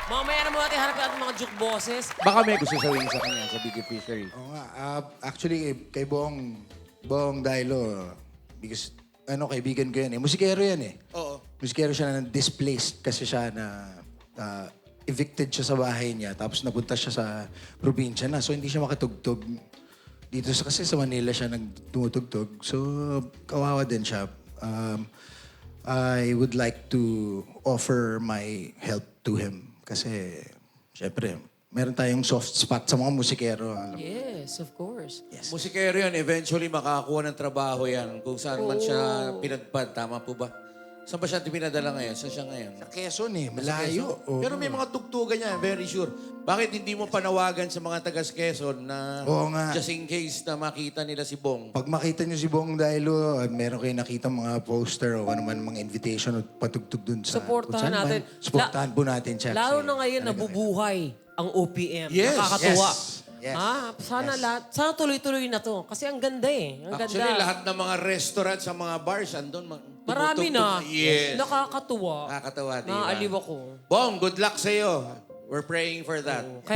Mamaya na muna natin hanap natin mga juke bosses. Baka may gusto sabihin sa kanya sa Biggie Fishery. Oo nga. Actually, kay Bong Dailo, because, kaibigan ko yan eh. Musikero yan eh. Oo. Musikero siya na displaced kasi siya na evicted siya sa bahay niya. Tapos napunta siya sa probinsya na. So, hindi siya makatugtog. Dito kasi sa Manila siya nagtumutugtog. So, kawawa din siya. I would like to offer my help to him. Kasi, syempre, meron tayong soft spot sa mga musikero. Yes, of course. Musikero yan, eventually makakakuha ng trabaho yan kung saan man siya pinagpad. Tama po ba? Saan ba siya pinadala ngayon? Saan siya ngayon? Sa Quezon eh, malayo. Oo. Pero may mga tugtugan niya, very sure. Bakit hindi mo panawagan sa mga tagas Quezon na Oo nga. just in case na makita nila si Bong? Pag makita niyo si Bong Dailo, meron kayo nakita mga poster o ano man mga invitation o patugtog dun sa... Supportahan kung saan man. natin. Supportahan po natin siya. Lalo Kasi na ngayon, talaga- nabubuhay ang OPM. Yes, Nakakatuwa. yes. Sana tuloy-tuloy na to. Kasi ang ganda eh. Ang Actually, ganda. lahat ng mga restaurants sa mga bars, andun. Marami na. Yes. Nakakatuwa. Nakakatawa, di ba? Naaaliw ako. Bong, good luck sa iyo. We're praying for that. Okay.